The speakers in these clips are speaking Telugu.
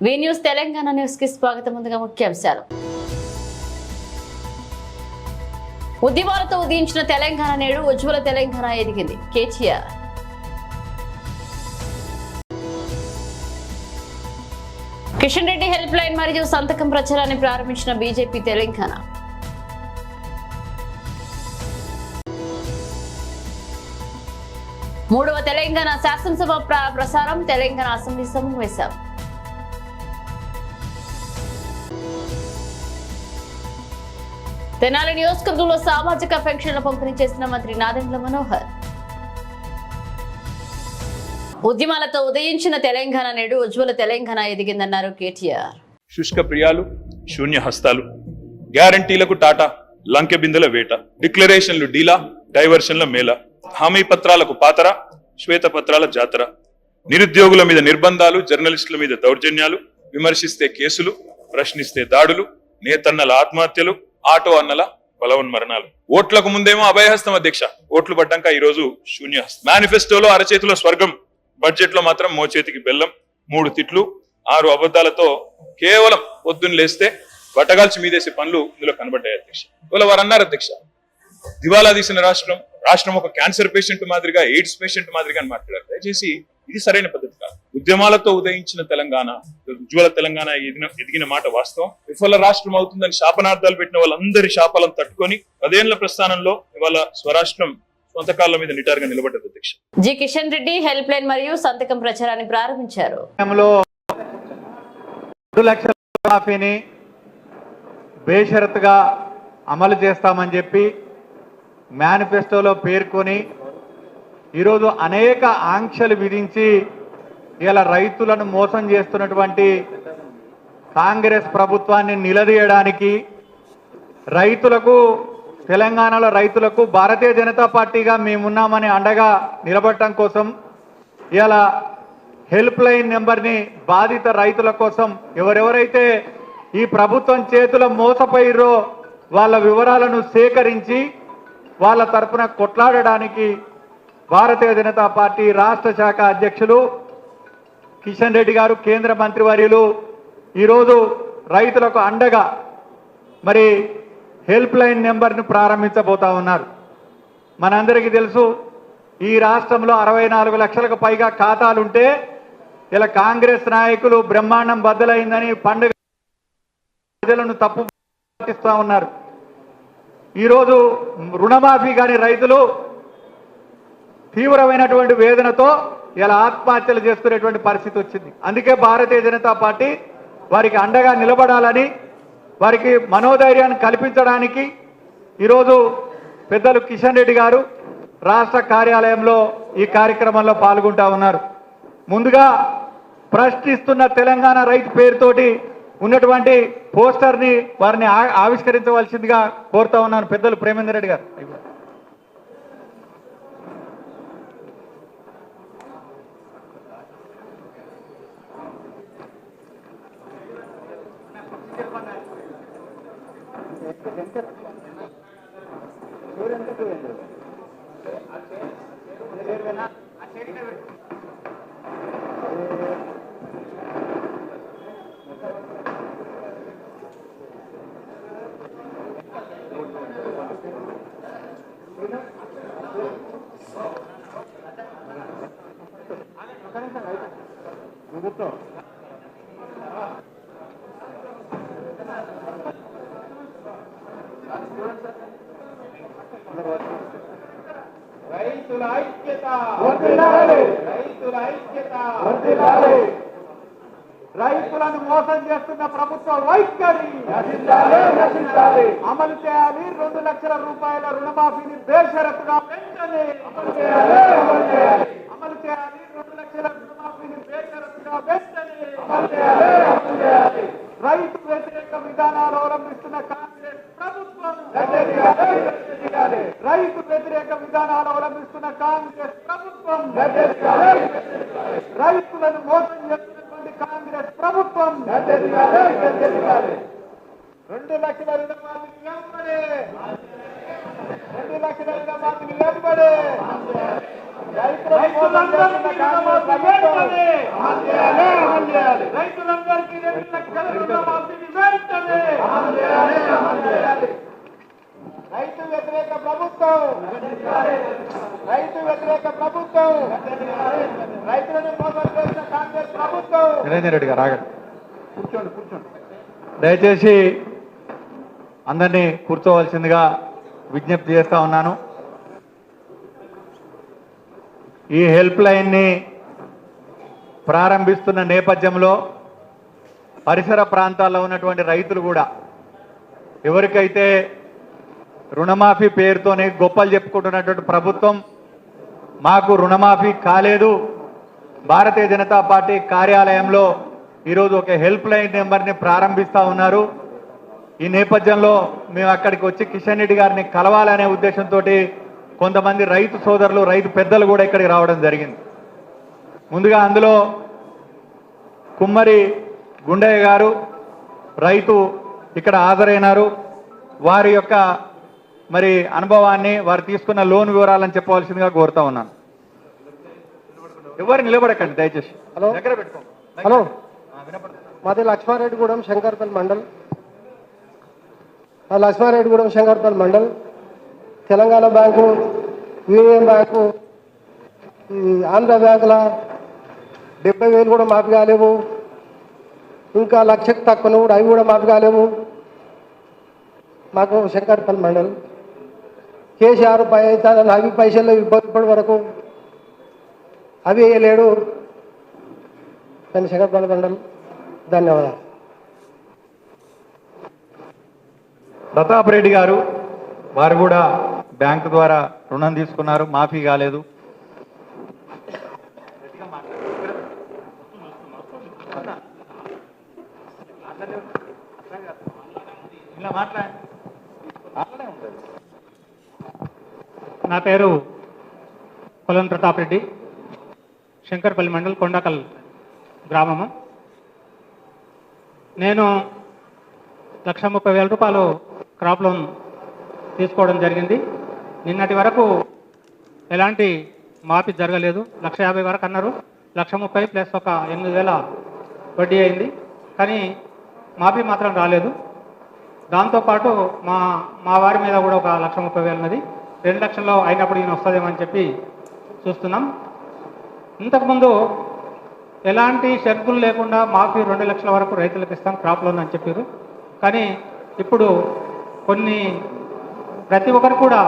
వి న్యూస్ తెలంగాణ న్యూస్ కి స్వాగతం. ముందుగా ముఖ్యాంశాలు. ఉద్యమాలతో ఉదయించిన తెలంగాణ నేడు ఉజ్వల తెలంగాణ ఎదిగింది. కేటీఆర్. కిషన్ రెడ్డి హెల్ప్ లైన్ మరియు సంతకం ప్రచారాన్ని ప్రారంభించిన బీజేపీ తెలంగాణ. మూడవ తెలంగాణ శాసనసభ ప్రసారం. తెలంగాణ అసెంబ్లీ సమావేశం. తెనాలి నియోజకవర్గంలో సామాజిక పెన్షన్ల పంపిణీ చేసిన మంత్రి నాదెండ్ల మనోహర్. ఉద్యమాలతో ఉదయించిన తెలంగాణ నేడు ఉజ్వల తెలంగాణ ఎదిగిందన్నారు కేటీఆర్. శుష్క ప్రియాలు, శూన్య హస్తాలు, గ్యారంటీలకు టాటా, లంకె బిందెల వేట, డిక్లరేషన్లు డీలా, డైవర్షన్ల మేళ, హామీ పత్రాలకు పాతర, శ్వేత పత్రాల జాతర, నిరుద్యోగుల మీద నిర్బంధాలు, జర్నలిస్టుల మీద దౌర్జన్యాలు, విమర్శిస్తే కేసులు, ప్రశ్నిస్తే దాడులు, నేతన్నల ఆత్మహత్యలు, ఆటో అన్నల బలవన్మరణాలు. ఓట్లకు ముందేమో అభయహస్తం అధ్యక్ష, ఓట్లు పడ్డాక ఈ రోజు శూన్యహస్తం. మేనిఫెస్టోలో అరచేతిలో స్వర్గం, బడ్జెట్ లో మాత్రం మోచేతికి బెల్లం, 3 తిట్లు 6 అబద్ధాలతో కేవలం పొద్దున్న లేస్తే బట్టగాల్చి మీదేసే పనులు ఇందులో కనబడ్డాయి అధ్యక్ష. ఇవాళ వారు అన్నారు అధ్యక్ష, దివాలా తీసిన రాష్ట్రం ఒక క్యాన్సర్ పేషెంట్ మాదిరిగా, ఎయిడ్స్ పేషెంట్ మాదిరిగా అని మాట్లాడారు. దయచేసి ఇది సరైన పద్ధతి కాదు. ఉద్యమాలతో ఉదయించిన తెలంగాణ ఉజ్వల తెలంగాణ ఎదిగిన మాట వాస్తవం. విఫల రాష్ట్రం అవుతుందని శాపనార్థాలు పెట్టిన వాళ్ళందరి శాపాలను తట్టుకొని 10 ఏళ్ల ప్రస్థానంలో ఇవాళ స్వరాష్ట్రం సొంత కాళ్ళ మీద నిటారుగా నిలబడ్డది అధ్యక్ష. G Kishan Reddy help line మరియు సంతకం ప్రచారాన్ని ప్రారంభించారు. 2 లక్షల రుణమాఫీని బేషరతుగా అమలు చేస్తామని చెప్పి మేనిఫెస్టోలో పేర్కొని ఈరోజు అనేక ఆంక్షలు విధించి ఇలా రైతులను మోసం చేస్తున్నటువంటి కాంగ్రెస్ ప్రభుత్వాన్ని నిలదీయడానికి, రైతులకు, తెలంగాణలో రైతులకు భారతీయ జనతా పార్టీగా మేమున్నామని అండగా నిలబడటం కోసం ఇలా హెల్ప్ లైన్ నెంబర్ని బాధిత రైతుల కోసం ఎవరెవరైతే ఈ ప్రభుత్వం చేతుల మోసపోయిరో వాళ్ళ వివరాలను సేకరించి వాళ్ళ తరఫున కొట్లాడడానికి భారతీయ జనతా పార్టీ రాష్ట్ర శాఖ అధ్యక్షులు కిషన్ రెడ్డి గారు, కేంద్ర మంత్రివర్యులు ఈరోజు రైతులకు అండగా మరి హెల్ప్ లైన్ నెంబర్ను ప్రారంభించబోతా ఉన్నారు. మనందరికీ తెలుసు, ఈ రాష్ట్రంలో 64 లక్షలకు పైగా ఖాతాలుంటే ఇలా కాంగ్రెస్ నాయకులు బ్రహ్మాండం బద్దలైందని పండుగ ప్రజలను తప్పు పట్టిస్తూ ఉన్నారు. ఈరోజు రుణమాఫీ కాని రైతులు తీవ్రమైనటువంటి వేదనతో ఇలా ఆత్మహత్యలు చేసుకునేటువంటి పరిస్థితి వచ్చింది. అందుకే భారతీయ జనతా పార్టీ వారికి అండగా నిలబడాలని, వారికి మనోధైర్యాన్ని కల్పించడానికి ఈరోజు పెద్దలు కిషన్ రెడ్డి గారు రాష్ట్ర కార్యాలయంలో ఈ కార్యక్రమంలో పాల్గొంటా ఉన్నారు. ముందుగా ప్రశ్నిస్తున్న తెలంగాణ రైతు పేరుతోటి ఉన్నటువంటి పోస్టర్ని వారిని ఆవిష్కరించవలసిందిగా కోరుతా ఉన్నాను. పెద్దలు ప్రేమేందర్ రెడ్డి గారు. రైతుల ఐక్యత, రైతుల ఐక్యత, రైతులను మోసం చేస్తున్న ప్రభుత్వ వైఖరి అమలు చేయాలి. 2 లక్షల రూపాయల రుణమాఫీని బేషరతుగా వెంటనే అమలు చేయాలి. 2 లక్షల రుణమాఫీని బేషరతుగా వెంటనే అమలు చేయాలి. రైతు వ్యతిరేక విధానాలు అవలంబిస్తున్న కాంగ్రెస్ ప్రభుత్వం, రైతు వ్యతిరేక విధానాలు అవలంబిస్తున్న కాంగ్రెస్ ప్రభుత్వం, రైతులను మోసం చేస్తున్నటువంటి కాంగ్రెస్ ప్రభుత్వం 2 లక్షల రుణమాఫీని వెంబడే, 2 లక్షల రుణమాఫీని వెంబడే రైతులందరికీ రుణమాఫీ వెంటనే అమలు చేయాలి. రైతులందరికీ 2 లక్షల రుణమాఫీని వెంటనే అమలు చేయాలి. రైతు వ్యతిరేక ప్రభుత్వం, రైతు వ్యతిరేక ప్రభుత్వం, రైతులను మోసం చేసిన కాంగ్రెస్ ప్రభుత్వం. నిరంజన్ రెడ్డి గారు ఆగండి, కూర్చోండి. దయచేసి అందరినీ కూర్చోవలసిందిగా విజ్ఞప్తి చేస్తా ఉన్నాను. ఈ హెల్ప్ లైన్ని ప్రారంభిస్తున్న నేపథ్యంలో పరిసర ప్రాంతాల్లో ఉన్నటువంటి రైతులు కూడా ఎవరికైతే రుణమాఫీ పేరుతోనే గొప్పలు చెప్పుకుంటున్నటువంటి ప్రభుత్వం మాకు రుణమాఫీ కాలేదు, భారతీయ జనతా పార్టీ కార్యాలయంలో ఈరోజు ఒక హెల్ప్ లైన్ నెంబర్ని ప్రారంభిస్తూ ఉన్నారు. ఈ నేపథ్యంలో మేము అక్కడికి వచ్చి కిషన్ రెడ్డి గారిని కలవాలనే ఉద్దేశంతో కొంతమంది రైతు సోదరులు, రైతు పెద్దలు కూడా ఇక్కడికి రావడం జరిగింది. ముందుగా అందులో కుమ్మరి గుండయ్య గారు రైతు ఇక్కడ హాజరైనారు. వారి యొక్క మరి అనుభవాన్ని, వారు తీసుకున్న లోన్ వివరాలని చెప్పవలసిందిగా కోరుతా ఉన్నాను. ఎవరు నిలబడకండి దయచేసి. హలో, దగ్గర పెట్టుకోండి. హలో, మాది Lakshmareddygudem Shankarpally mandal. Lakshmareddygudem Shankarpally mandal. Telangana bank, union bank, ఈ ఆంధ్ర బ్యాంకుల 70,000 కూడా మాఫీ కాలేవు. ఇంకా 1,00,000కు తక్కువ కూడా అవి కూడా మాఫీ కాలేవు. మాకు శంకర్పల్లి మండల్ కేసీఆర్ అవి పైసలు ఇప్పటి వరకు అవి వేయలేడు. దాన్ని శంకర్పల్లి మండల్. ధన్యవాదాలు. ప్రతాప్ రెడ్డి గారు, వారు కూడా బ్యాంకు ద్వారా రుణం తీసుకున్నారు, మాఫీ కాలేదు. ఇలా మాట్లాడండి. నా పేరు కొలన్ ప్రతాప్ రెడ్డి, శంకర్పల్లి మండల్, కొండకల్ గ్రామము. నేను 1,30,000 రూపాయలు క్రాప్ లోన్ తీసుకోవడం జరిగింది. నిన్నటి వరకు ఎలాంటి మాఫీ జరగలేదు. 1,50,000 వరకు అన్నారు. 1,30,000 ప్లస్ ఒక 8,000 వడ్డీ అయింది, కానీ మాఫీ మాత్రం రాలేదు. దాంతోపాటు మా వారి మీద కూడా ఒక 1,30,000 ఉన్నది. 2 లక్షల్లో అయినప్పుడు ఈయన వస్తుందేమో అని చెప్పి చూస్తున్నాం. ఇంతకుముందు ఎలాంటి షరతులు లేకుండా మాఫీ 2 లక్షల వరకు రైతులకు ఇస్తాం క్రాప్ లోన్ అని చెప్పారు. కానీ ఇప్పుడు ప్రతి ఒక్కరు కూడా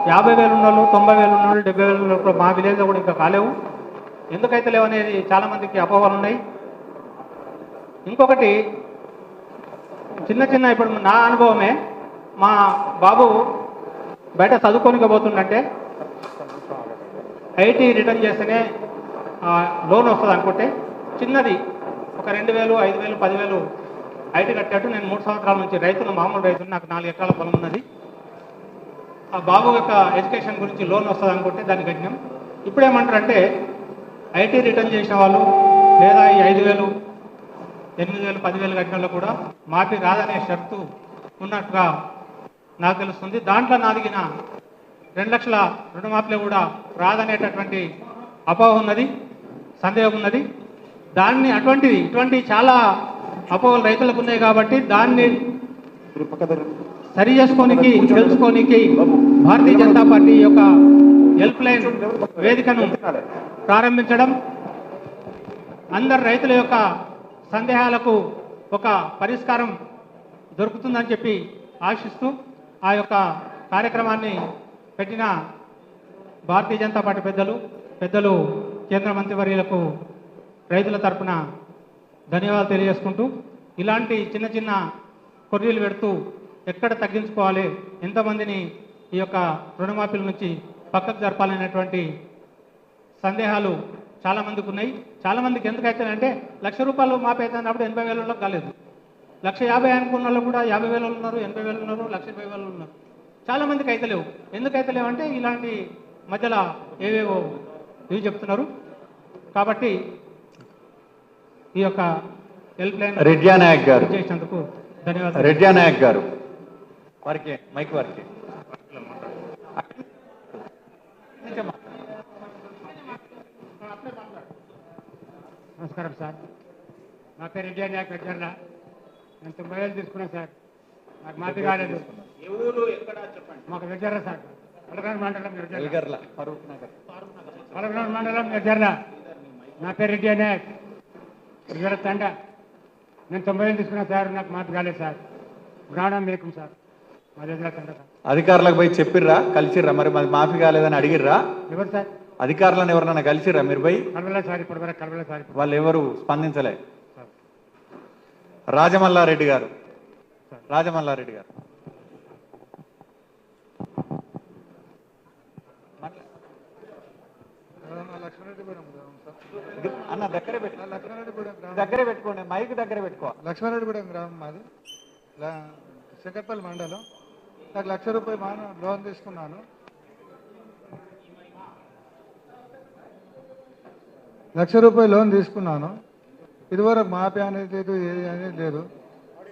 50,000 ఉన్నోళ్ళు, 90,000 ఉన్నోళ్ళు, 70,000 ఉన్నోళ్ళు మా విలేజ్లో కూడా ఇంకా కాలేవు. ఎందుకైతే లేవు అనేది చాలామందికి అపోహలు ఉన్నాయి. ఇంకొకటి చిన్న ఇప్పుడు నా అనుభవమే, మా బాబు బయట చదువుకోనికి పోతుందంటే ఐటీ రిటర్న్ చేస్తేనే లోన్ వస్తుంది అనుకుంటే చిన్నది ఒక 2,000, 5,000, 10,000 ఐటీ కట్టేట్టు నేను 3 సంవత్సరాల నుంచి రైతును, మామూలు రైతును, నాకు 4 ఎకరాల పొలం ఉన్నది. ఆ బాబు యొక్క ఎడ్యుకేషన్ గురించి లోన్ వస్తుంది అనుకుంటే దాన్ని కట్టినాం. ఇప్పుడేమంటారంటే ఐటీ రిటర్న్ చేసిన వాళ్ళు లేదా ఈ 5,000, 8,000, 10,000 కట్టిన వాళ్ళు కూడా మాఫీ రాదనే షరతు ఉన్నట్టుగా నాకు తెలుస్తుంది. దాంట్లో నాదిగిన 2 లక్షల రుణమాఫీలో కూడా రాదనేటటువంటి అపోహ ఉన్నది, సందేహం ఉన్నది. ఇటువంటి చాలా అపోహలు రైతులకు ఉన్నాయి. కాబట్టి దాన్ని సరి చేసుకోనికి, తెలుసుకోనికి భారతీయ జనతా పార్టీ యొక్క హెల్ప్ లైన్ వేదికను ప్రారంభించడం, అందరు రైతుల యొక్క సందేహాలకు ఒక పరిష్కారం దొరుకుతుందని చెప్పి ఆశిస్తూ ఆ యొక్క కార్యక్రమాన్ని పెట్టిన భారతీయ జనతా పార్టీ పెద్దలు కేంద్ర మంత్రివర్యులకు రైతుల తరపున ధన్యవాదాలు తెలియజేసుకుంటూ, ఇలాంటి చిన్న కొర్రీలు పెడుతూ ఎక్కడ తగ్గించుకోవాలి, ఎంతమందిని ఈ యొక్క రుణమాఫీల నుంచి పక్కకు జరపాలనేటువంటి సందేహాలు చాలామందికి ఉన్నాయి. చాలామందికి ఎందుకైతేనంటే 1,00,000 రూపాయలు మాఫీ అయితే అన్నప్పుడు 80,000 కాలేదు. 1,50,000 అనుకున్న వాళ్ళు కూడా 50,000 ఉన్నారు, 80,000 ఉన్నారు, 1,20,000 ఉన్నారు. చాలామందికి అయితే లేవు. ఎందుకైతే లేవంటే ఇలాంటి మధ్యలో ఏవేవో ఇవి చెప్తున్నారు. కాబట్టి ఈ యొక్క హెల్ప్ లైన్ రెడ్డి నాయక్ గారు చేసినందుకు ధన్యవాదాలు. రెడ్డి నాయక్ గారు వారికి మైక్ వారికి. నమస్కారం సార్. నా పేరు ఇండియా నాయక్ వెంకన్న. నేను 90,000 తీసుకున్నాను సార్. నాకు మాఫీ కాలేదు. మాకు వెంకర్ర సార్, పలకనూరు మండలం పలకనూరు మండలం వెంకర్ర. నా పేరు ఇండియా నాయక్ వెంకర్ర తండ. నేను 90,000 తీసుకున్నాను సార్. నాకు మాఫీ కాలేదు సార్. ప్రాణం మీకు సార్. మా దగ్గర తండ సార్. అధికారులకు పోయి చెప్పిర్రా, కలిసిర్రా? మరి మాది మాఫీ కాలేదని అడిగిర్రా? ఎవరు సార్? అధికారులను ఎవరన్నా కలిసిర్రా మీరు పోయి? కలవలే సార్, ఇప్పటి వరకు కలవలే సార్. వాళ్ళు ఎవరు స్పందించలే. రాజమల్లారెడ్డి గారు, రాజమల్లారెడ్డి గారు అన్న దగ్గరే పెట్టుకోండి, మైక్ దగ్గర పెట్టుకో. లక్ష్మారెడ్డిగూడెం గ్రామం మాది, శంకర్పల్లి మండలం. నాకు 1,00,000 రూపాయలు లోన్ తీసుకున్నాను. 1,00,000 రూపాయలు లోన్ తీసుకున్నాను. ఇదివరకు మాఫీ అనేది లేదు, ఏది అనేది లేదు.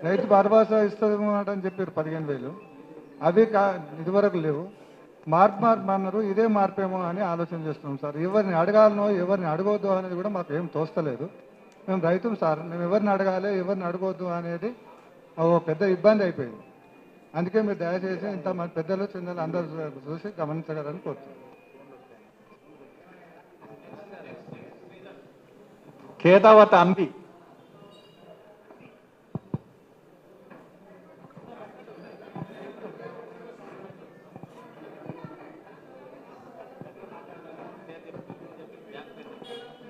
రైతు భరోసా ఇస్తాము అని చెప్పారు 15,000. అవి ఇదివరకు లేవు. మార్పు అన్నారు. ఇదే మార్పేమో అని ఆలోచన చేస్తున్నాం సార్. ఎవరిని అడగాలనో ఎవరిని అడగొద్దు అనేది కూడా మాకు ఏం తోస్తలేదు. మేము రైతుం సార్, మేము ఎవరిని అడగాలి ఎవరిని అడగొద్దు అనేది ఒక పెద్ద ఇబ్బంది అయిపోయింది. అందుకే మీరు దయచేసి ఇంతమంది పెద్దలు చిన్నలు అందరూ చూసి గమనించగలని కోరుతున్నాం. కేతావత అంబి,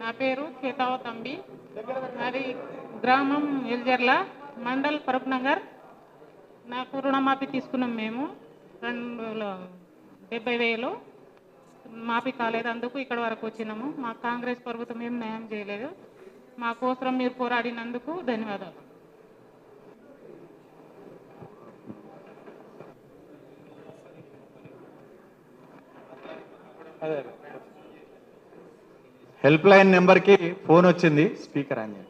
నా పేరు కేతావత్ అంబి. మరి గ్రామం ఎల్జర్ల, మండల్ ఫరూక్ నగర్. నాకు రుణమాఫీ తీసుకున్నాం మేము 70,000. మాఫీ కాలేదు, అందుకు ఇక్కడ వరకు వచ్చినాము. మా కాంగ్రెస్ ప్రభుత్వం ఏం న్యాయం చేయలేదు. మా కోసం మీరు పోరాడినందుకు ధన్యవాదాలు. హెల్ప్ లైన్ నెంబర్కి ఫోన్ వచ్చింది, స్పీకర్ అని.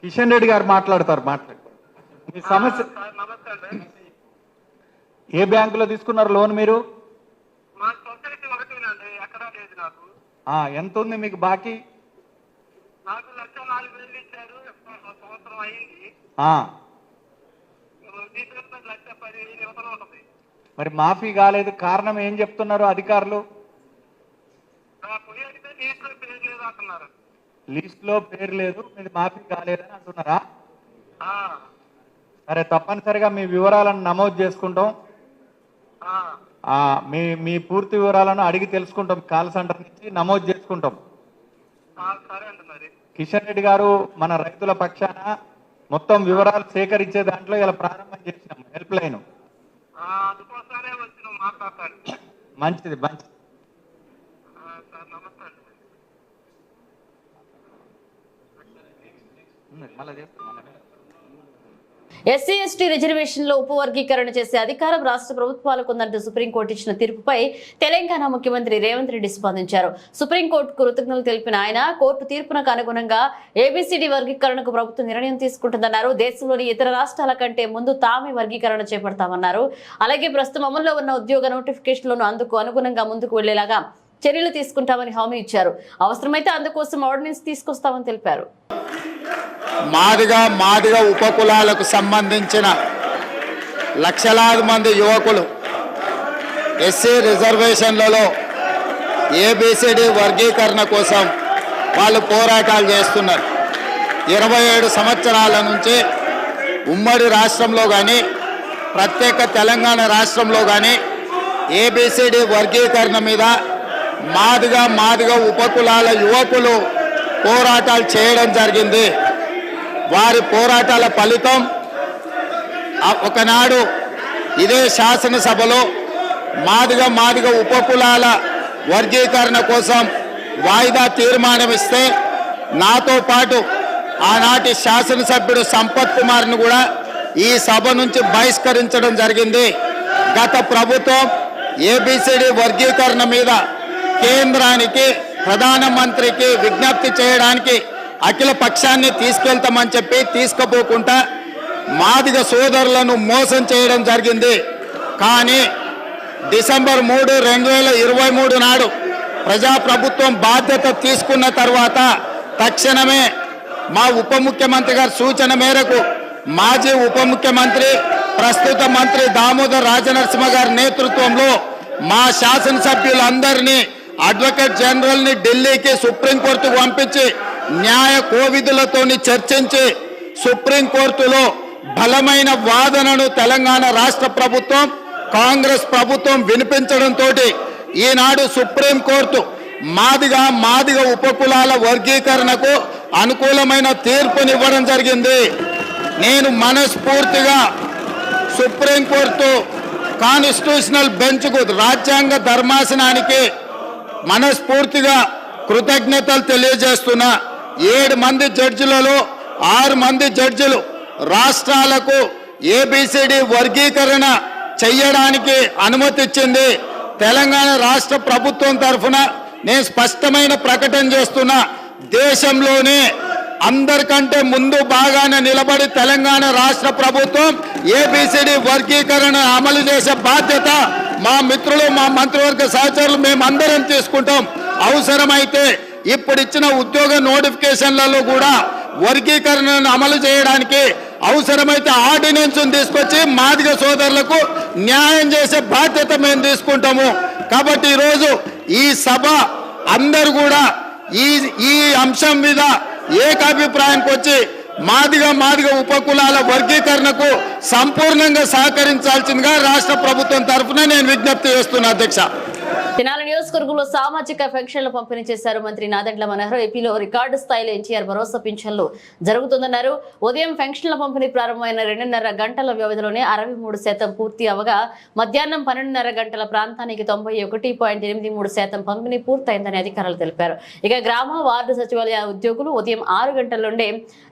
కిషన్ రెడ్డి గారు మాట్లాడతారు. మీ సమస్య. ఏ బ్యాంకులో తీసుకున్నారు లోన్ మీరు? ఎంత ఉంది మీకు బాకీ? నాకు 1,04,000 ఇచ్చారు. సంవత్సరం అయింది. మరి మాఫీ కాలేదు, కారణం ఏం చెప్తున్నారు అధికారులు? లిస్ట్ లో పేరు లేదు, మీది మాఫీ కాలేదని అంటున్నారా? సరే, తప్పనిసరిగా మీ వివరాలను నమోదు చేసుకుంటాం. మీ పూర్తి వివరాలను అడిగి తెలుసుకుంటాం. కాల్ సెంటర్ నుంచి నమోదు చేసుకుంటాం. కిషన్ రెడ్డి గారు, మన రైతుల పక్షాన మొత్తం వివరాలు సేకరించే దాంట్లో ఇలా ప్రారంభం చేసినాం హెల్ప్ లైన్. మంచిది, మంచిది. మళ్ళీ చేస్తాం. ఎస్సీ ఎస్టీ రిజర్వేషన్ లో ఉపవర్గీకరణ చేసే అధికారం రాష్ట్ర ప్రభుత్వాలకు ఉందంటూ సుప్రీంకోర్టు ఇచ్చిన తీర్పుపై తెలంగాణ ముఖ్యమంత్రి రేవంత్ రెడ్డి స్పందించారు. సుప్రీంకోర్టుకు కృతజ్ఞతలు తెలిపిన ఆయన, కోర్టు తీర్పునకు అనుగుణంగా ఏబిసిడి వర్గీకరణకు ప్రభుత్వం నిర్ణయం తీసుకుంటుందన్నారు. దేశంలోని ఇతర రాష్ట్రాల కంటే ముందు తామే వర్గీకరణ చేపడతామన్నారు. అలాగే ప్రస్తుతం అమల్లో ఉన్న ఉద్యోగ నోటిఫికేషన్లను అందుకు అనుగుణంగా ముందుకు వెళ్లేలాగా చర్యలు తీసుకుంటామని హామీ ఇచ్చారు. అవసరమైతే అందుకోసం ఆర్డినెన్స్ తీసుకొస్తామని తెలిపారు. మాదిగ ఉపకులాలకు సంబంధించిన లక్షలాది మంది యువకులు ఎస్సీ రిజర్వేషన్లలో ఏబిసిడి వర్గీకరణ కోసం వాళ్ళు పోరాటాలు చేస్తున్నారు. 27 సంవత్సరాల నుంచి ఉమ్మడి రాష్ట్రంలో కానీ ప్రత్యేక తెలంగాణ రాష్ట్రంలో కానీ ఏబిసిడి వర్గీకరణ మీద మాదిగ ఉపకులాల యువకులు పోరాటాలు చేయడం జరిగింది. వారి పోరాటాల ఫలితం ఒకనాడు ఇదే శాసనసభలో మాదిగ ఉపకులాల వర్గీకరణ కోసం వాయిదా తీర్మానం ఇస్తే నాతో పాటు ఆనాటి శాసనసభ్యుడు సంపత్ కుమార్ను కూడా ఈ సభ నుంచి బహిష్కరించడం జరిగింది. గత ప్రభుత్వం ఏబిసిడి వర్గీకరణ మీద కేంద్రానికి, ప్రధానమంత్రికి విజ్ఞప్తి చేయడానికి అఖిల పక్షాన్ని తీసుకెళ్తామని చెప్పి తీసుకుపోకుండా మాదిగ సోదరులను మోసం చేయడం జరిగింది. కానీ డిసెంబర్ 3, 2023 నాడు ప్రజాప్రభుత్వం బాధ్యత తీసుకున్న తర్వాత తక్షణమే మా ఉప ముఖ్యమంత్రి గారి సూచన మేరకు మాజీ ఉప ముఖ్యమంత్రి ప్రస్తుత మంత్రి దామోదర్ రాజనరసింహ గారి నేతృత్వంలో మా శాసనసభ్యులందరినీ అడ్వకేట్ జనరల్ని ఢిల్లీకి సుప్రీంకోర్టుకు పంపించి న్యాయ కోవిధులతోని చర్చించి సుప్రీంకోర్టులో బలమైన వాదనను తెలంగాణ రాష్ట్ర ప్రభుత్వం కాంగ్రెస్ ప్రభుత్వం వినిపించడంతో ఈనాడు సుప్రీంకోర్టు మాదిగ ఉపకులాల వర్గీకరణకు అనుకూలమైన తీర్పునివ్వడం జరిగింది. నేను మనస్ఫూర్తిగా సుప్రీంకోర్టు కాన్స్టిట్యూషనల్ బెంచ్కు రాజ్యాంగ ధర్మాసనానికి మనస్ఫూర్తిగా కృతజ్ఞతలు తెలియజేస్తున్నా. 7 మంది జడ్జిలలో 6 మంది జడ్జిలు రాష్ట్రాలకు ABCD వర్గీకరణ చెయ్యడానికి అనుమతి ఇచ్చింది. తెలంగాణ రాష్ట్ర ప్రభుత్వం తరఫున నేను స్పష్టమైన ప్రకటన చేస్తున్నా, దేశంలోనే అందరికంటే ముందు బాగానే నిలబడి తెలంగాణ రాష్ట్ర ప్రభుత్వం ABCD వర్గీకరణ అమలు చేసే బాధ్యత మా మిత్రులు మా మంత్రివర్గ సహచరులు మేమందరం తీసుకుంటాం. అవసరమైతే ఇప్పుడు ఇచ్చిన ఉద్యోగ నోటిఫికేషన్లలో కూడా వర్గీకరణను అమలు చేయడానికి అవసరమైతే ఆర్డినెన్స్ తీసుకొచ్చి మాదిగ సోదరులకు న్యాయం చేసే బాధ్యత మేము తీసుకుంటాము. కాబట్టి ఈరోజు ఈ సభ అందరూ కూడా ఈ అంశం మీద ఏకాభిప్రాయానికి వచ్చి మాదిగ ఉపకులాల వర్గీకరణకు సంపూర్ణంగా సహకరించాల్సిందిగా రాష్ట్ర ప్రభుత్వం తరఫున నేను విజ్ఞప్తి చేస్తున్నా. అధ్యక్ష, తెనాలి నియోజకవర్గంలో సామాజిక పెన్షన్లు పంపిణీ చేశారు మంత్రి నాదెండ్ల మనోహర్. ఏపీలో రికార్డు స్థాయిలో ఎన్టీఆర్ భరోసా పింఛన్లు జరుగుతుందన్నారు. ఉదయం పెన్షన్ల పంపిణీ ప్రారంభమైన 2.5 గంటల వ్యవధిలోనే 63% పూర్తి అవగా మధ్యాహ్నం 12.5 గంటల ప్రాంతానికి 91.83% పంపిణీ పూర్తయిందని అధికారులు తెలిపారు. ఇక గ్రామ వార్డు సచివాలయ ఉద్యోగులు ఉదయం 6 గంటల నుండే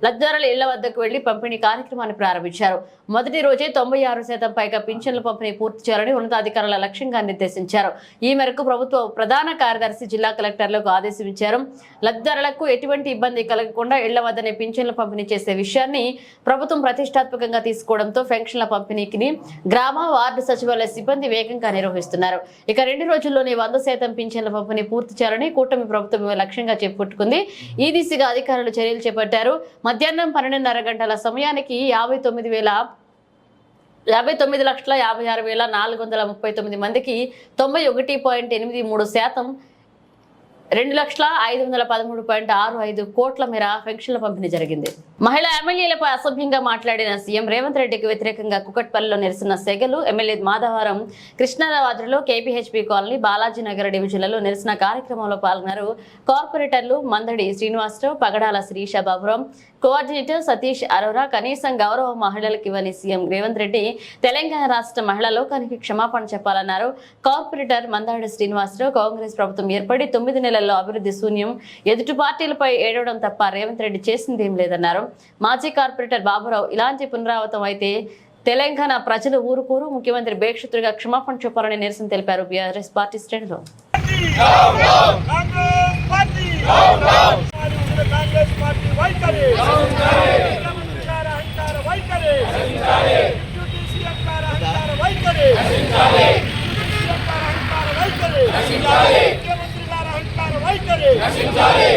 లబ్ధిదారుల ఇళ్ల వద్దకు వెళ్లి పంపిణీ కార్యక్రమాన్ని ప్రారంభించారు. మొదటి రోజే 96% పైగా పింఛన్లు పంపిణీ పూర్తి చేయాలని ఉన్నతాధికారుల లక్ష్యంగా నిర్దేశించారు. ఈ మేరకు ప్రభుత్వ ప్రధాన కార్యదర్శి జిల్లా కలెక్టర్లకు ఆదేశించారు. లబ్ధిదారులకు ఎటువంటి ఇబ్బంది కలగకుండా ఇళ్ల వద్దనే పింఛన్లు పంపిణీ చేసే విషయాన్ని ప్రభుత్వం ప్రతిష్టాత్మకంగా తీసుకోవడంతో పెన్షన్ల పంపిణీకి గ్రామ వార్డు సచివాలయ సిబ్బంది వేగంగా నిర్వహిస్తున్నారు. ఇక 2 రోజుల్లోనే 100% పింఛన్ల పంపిణీ పూర్తి చేయాలని కూటమి ప్రభుత్వం లక్ష్యంగా చెప్పుకుంటుంది. ఈ దిశగా అధికారులు చర్యలు చేపట్టారు. మధ్యాహ్నం 12.5 గంటల సమయానికి 59,56,439 మందికి 91.83%, 2,05,13.65 కోట్ల మేర పెన్షన్ల పంపిణీ జరిగింది. మహిళా ఎమ్మెల్యేలపై అసభ్యంగా మాట్లాడిన సీఎం రేవంత్ రెడ్డికి వ్యతిరేకంగా కుకట్పల్లిలో నిరసన సెగలు. ఎమ్మెల్యే మాధవరం కృష్ణారావాద్రిలో KPHP కాలనీ బాలాజీనగర్ డివిజన్లలో నిరసన కార్యక్రమంలో పాల్గొన్నారు. కార్పొరేటర్లు మందడి శ్రీనివాసరావు, పగడాల శ్రీష బాబురాం, కోఆర్డినేటర్ సతీష్ అరోరా కనీసం గౌరవ మహిళలకు ఇవ్వని సీఎం రేవంత్ రెడ్డి తెలంగాణ రాష్ట్ర మహిళా లోకానికి క్షమాపణ చెప్పాలన్నారు. కార్పొరేటర్ మందాడి శ్రీనివాసరావు కాంగ్రెస్ ప్రభుత్వం ఏర్పడి 9 నెలల్లో అభివృద్ధి శూన్యం, ఎదుటి పార్టీలపై ఏడవడం తప్ప రేవంత్ రెడ్డి చేసిందేం లేదన్నారు. మాజీ కార్పొరేటర్ బాబురావు ఇలాంటి పునరావృతం అయితే తెలంగాణ ప్రజలు ఊరుకోరు, ముఖ్యమంత్రి బేక్షుతుడిగా క్షమాపణ చెప్పాలని నిరసన తెలిపారు. బీఆర్ఎస్ పార్టీ శ్రేణులు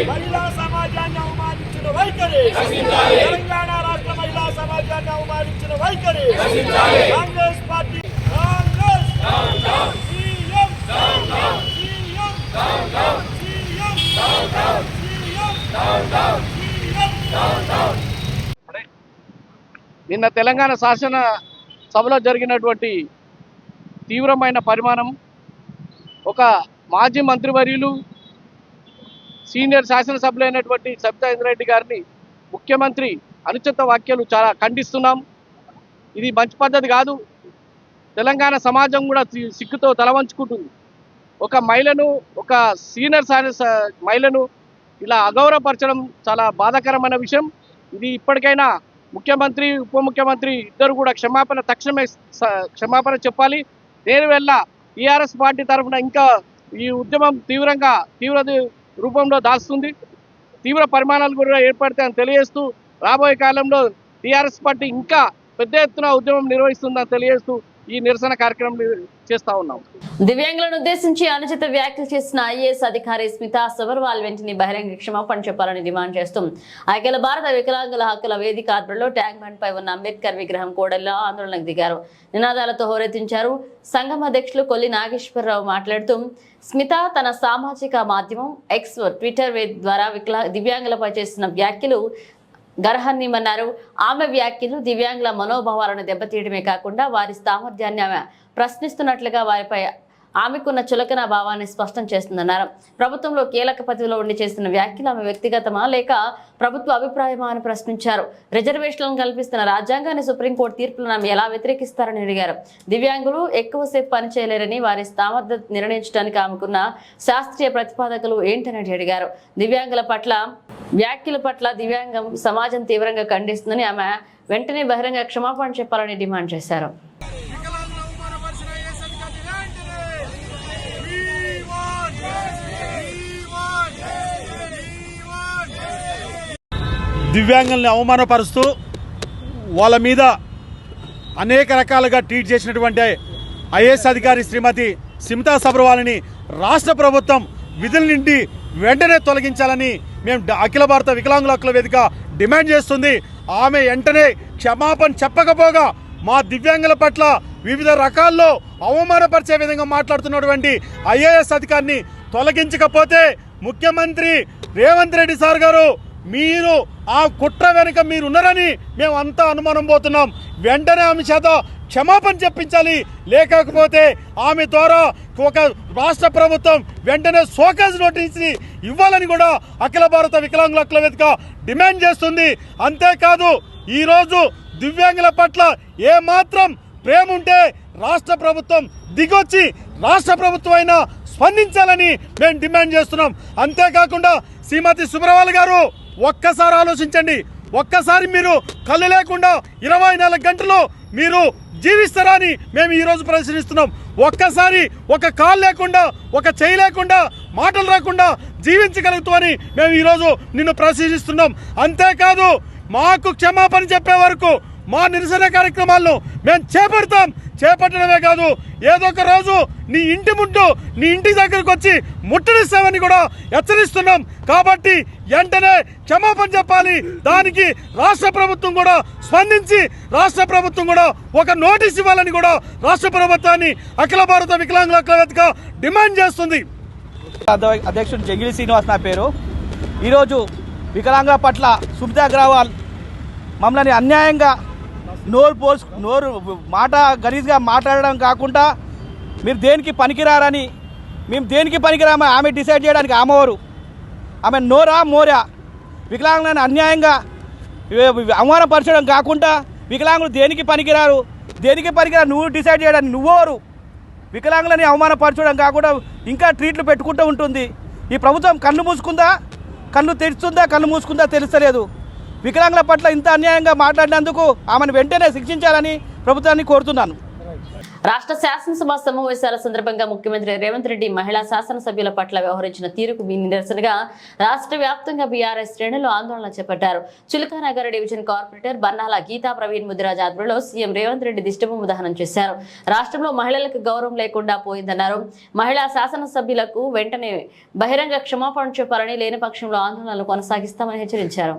మహిళా సమాజాన్ని అవమానించిన వైఖరి, తెలంగాణ రాష్ట్ర మహిళా సమాజాన్ని అవమానించిన వైఖరి కాంగ్రెస్ పార్టీ. నిన్న తెలంగాణ శాసన సభలో జరిగినటువంటి తీవ్రమైన పరిమాణం, ఒక మాజీ మంత్రివర్యులు సీనియర్ శాసనసభ్యులైనటువంటి సబితా ఇంద్రారెడ్డి గారిని ముఖ్యమంత్రి అనుచిత వ్యాఖ్యలు చాలా ఖండిస్తున్నాం. ఇది మంచి పద్ధతి కాదు. తెలంగాణ సమాజం కూడా సిగ్గుతో తలవంచుకుంటుంది. ఒక మహిళను, ఒక సీనియర్ మహిళను ఇలా అగౌరవపరచడం చాలా బాధాకరమైన విషయం. ఇది ఇప్పటికైనా ముఖ్యమంత్రి, ఉప ముఖ్యమంత్రి ఇద్దరు కూడా తక్షణమే క్షమాపణ చెప్పాలి. దేనివల్ల టీఆర్ఎస్ పార్టీ తరఫున ఇంకా ఈ ఉద్యమం తీవ్ర రూపంలో దాస్తుంది. తీవ్ర పరిమాణాలు కూడా ఏర్పడతాయని తెలియజేస్తూ రాబోయే కాలంలో టీఆర్ఎస్ పార్టీ ఇంకా పెద్ద ఎత్తున ఉద్యమం నిర్వహిస్తుందని తెలియజేస్తూ ఈ నిరసన కార్యక్రమం చేస్తా ఉన్నాం. దివ్యాంగులను ఉద్దేశించి అనుచిత వ్యాఖ్యలు చేసిన ఐఏఎస్ అధికారి స్మితా సబర్వాల్ వెంటనే బహిరంగ క్షమాపణ చెప్పాలని డిమాండ్ చేస్తూ అఖిల భారత వికలాంగుల హక్కుల వేదిక ఆధ్వర్యంలో ట్యాంక్ బండ్ పై ఉన్న అంబేద్కర్ విగ్రహం కూడల్లో ఆందోళనకు దిగారు. నినాదాలతో హోరెత్తించారు. సంఘం అధ్యక్షులు కొల్లి నాగేశ్వరరావు మాట్లాడుతూ స్మిత తన సామాజిక మాధ్యమం ఎక్స్ ట్విట్టర్ ద్వారా దివ్యాంగులపై చేసిన వ్యాఖ్యలు గర్హనీయమన్నారు. ఆమె వ్యాఖ్యలు దివ్యాంగుల మనోభావాలను దెబ్బతీయడమే కాకుండా వారి సామర్థ్యాన్ని ఆమె ప్రశ్నిస్తున్నట్లుగా వారిపై ఆమెకున్న చులకన భావాన్ని స్పష్టం చేస్తుందన్నారు. ప్రభుత్వంలో కీలక పదవిలో ఉండి చేస్తున్న వ్యాఖ్యలు ఆమె వ్యక్తిగతమా లేక ప్రభుత్వ అభిప్రాయమా అని ప్రశ్నించారు. రిజర్వేషన్లను కల్పిస్తున్న రాజ్యాంగాన్ని సుప్రీంకోర్టు తీర్పులను ఆమె ఎలా వ్యతిరేకిస్తారని అడిగారు. దివ్యాంగులు ఎక్కువసేపు పనిచేయలేరని వారి సామర్థ్యం నిర్ణయించడానికి ఆమెకున్న శాస్త్రీయ ప్రతిపాదకలు ఏంటని అడిగారు. దివ్యాంగుల పట్ల వ్యాఖ్యల పట్ల దివ్యాంగం సమాజం తీవ్రంగా ఖండిస్తుందని ఆమె వెంటనే బహిరంగ క్షమాపణ చెప్పాలని డిమాండ్ చేశారు. దివ్యాంగుల్ని అవమానపరుస్తూ వాళ్ళ మీద అనేక రకాలుగా ట్వీట్ చేసినటువంటి ఐఏఎస్ అధికారి శ్రీమతి స్మితా సబర్వాల్ని రాష్ట్ర ప్రభుత్వం విధుల నుండి వెంటనే తొలగించాలని మేము అఖిల భారత వికలాంగుల హక్కుల వేదిక డిమాండ్ చేస్తుంది. ఆమె వెంటనే క్షమాపణ చెప్పకపోగా మా దివ్యాంగుల పట్ల వివిధ రకాల్లో అవమానపరిచే విధంగా మాట్లాడుతున్నటువంటి ఐఏఎస్ అధికారిని తొలగించకపోతే ముఖ్యమంత్రి రేవంత్ రెడ్డి సార్ గారు మీరు ఆ కుట్ర వెనుక మీరు ఉన్నారని మేము అంతా అనుమానం పోతున్నాం. వెంటనే ఆమె చేత క్షమాపణ చెప్పించాలి. లేకపోతే ఆమె ద్వారా ఒక రాష్ట్ర ప్రభుత్వం వెంటనే షోకాజ్ నోటీస్ని ఇవ్వాలని కూడా అఖిల భారత వికలాంగుల హక్కుల వేదిక డిమాండ్ చేస్తుంది. అంతేకాదు ఈరోజు దివ్యాంగుల పట్ల ఏమాత్రం ప్రేమ ఉంటే రాష్ట్ర ప్రభుత్వం దిగొచ్చి రాష్ట్ర ప్రభుత్వం అయినా స్పందించాలని మేము డిమాండ్ చేస్తున్నాం. అంతేకాకుండా శ్రీమతి సుబ్రవాల్ గారు ఒక్కసారి ఆలోచించండి. ఒక్కసారి మీరు కళ్ళు లేకుండా 24 గంటలు మీరు జీవిస్తారా అని మేము ఈరోజు ప్రశ్నిస్తున్నాం. ఒక్కసారి ఒక కాలు లేకుండా ఒక చేయి లేకుండా మాటలు రాకుండా జీవించగలుగుతామని మేము ఈరోజు నిన్ను ప్రశ్నిస్తున్నాం. అంతేకాదు మాకు క్షమాపణ చెప్పే వరకు మా నిరసన కార్యక్రమాలను మేము చేపట్టడమే కాదు ఏదో ఒక రోజు నీ ఇంటి ముందు నీ ఇంటి దగ్గరకు వచ్చి ముట్టడిస్తామని కూడా హెచ్చరిస్తున్నాం. కాబట్టి వెంటనే క్షమాపణ చెప్పాలి. దానికి రాష్ట్ర ప్రభుత్వం కూడా స్పందించి రాష్ట్ర ప్రభుత్వం కూడా ఒక నోటీస్ ఇవ్వాలని కూడా రాష్ట్ర ప్రభుత్వాన్ని అఖిల భారత వికలాంగుల హక్కుల వేదిక డిమాండ్ చేస్తుంది. అధ్యక్షుడు జంగిలి శ్రీనివాస్ నా పేరు. ఈరోజు వికలాంగుల పట్ల స్మితా అగ్రవాల్ మమ్మల్ని అన్యాయంగా నోరు మాట గలీజ్గా మాట్లాడడం కాకుండా మీరు దేనికి పనికిరారని మేము దేనికి పనికిరామా ఆమె డిసైడ్ చేయడానికి ఆమెవారు ఆమె నోరా మోరా వికలాంగులను అన్యాయంగా అవమానపరచడం కాకుండా వికలాంగులు దేనికి పనికిరారు నువ్వు డిసైడ్ చేయడానికి నువ్వోరు వికలాంగులని అవమానపరచడం కాకుండా ఇంకా ట్రీట్లు పెట్టుకుంటూ ఉంటుంది. ఈ ప్రభుత్వం కళ్ళు మూసుకుందా కళ్ళు తెరుస్తుందా కళ్ళు మూసుకుందా తెలుస్తలేదు. వికలాంగుల పట్ల ఇంత అన్యాయంగా మాట్లాడినందుకు ఆమెను వెంటనే శిక్షించాలని ప్రభుత్వాన్ని కోరుతున్నాను. రాష్ట్ర శాసనసభ సమావేశాల సందర్భంగా ముఖ్యమంత్రి రేవంత్ రెడ్డి మహిళా శాసనసభ్యుల పట్ల వ్యవహరించిన తీరుకు నిరసనగా రాష్ట్ర వ్యాప్తంగా బీఆర్ఎస్ శ్రేణులు ఆందోళన చేపట్టారు. చిలుకానగర్ డివిజన్ కార్పొరేటర్ బన్నాల గీతా ప్రవీణ్ ముదిరాజ్ ఆధ్వర్యంలో సీఎం రేవంత్ రెడ్డి దిష్టిబొమ్మ దహనం చేశారు. రాష్ట్రంలో మహిళలకు గౌరవం లేకుండా పోయిందన్నారు. మహిళా శాసనసభ్యులకు వెంటనే బహిరంగ క్షమాపణ చెప్పాలని లేని పక్షంలో ఆందోళనలు కొనసాగిస్తామని హెచ్చరించారు.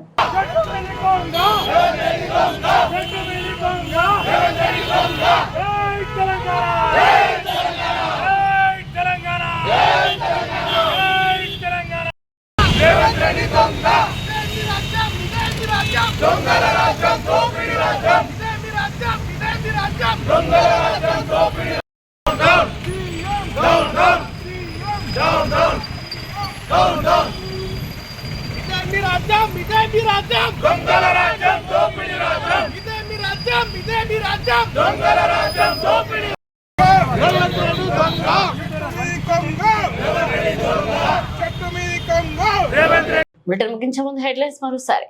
ముగించే ముందు హెడ్లైన్స్ మరోసారి.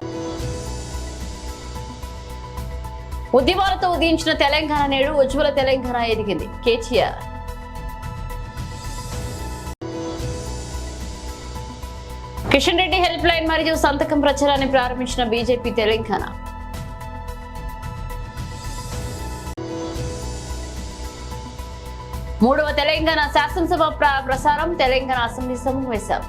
ఉద్యమాలతో ఉదయించిన తెలంగాణ నేడు ఉజ్వల తెలంగాణ ఎదిగింది. కేటీఆర్. కిషన్ రెడ్డి హెల్ప్ లైన్ మరియు సంతకం ప్రచారాన్ని ప్రారంభించిన బీజేపీ తెలంగాణ. మూడవ తెలంగాణ శాసనసభ ప్రసారం తెలంగాణ అసెంబ్లీ సమావేశం.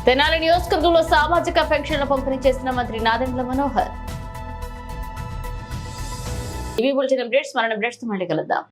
తెనాలి నియోజకవర్గంలో సామాజిక పెన్షన్ల పంపిణీ చేసిన మంత్రి నాదెండ్ల మనోహర్. ఇవి బులెటిన్ అప్డేట్స్. మరణ అప్డేట్స్ మళ్ళీ కలుద్దాం.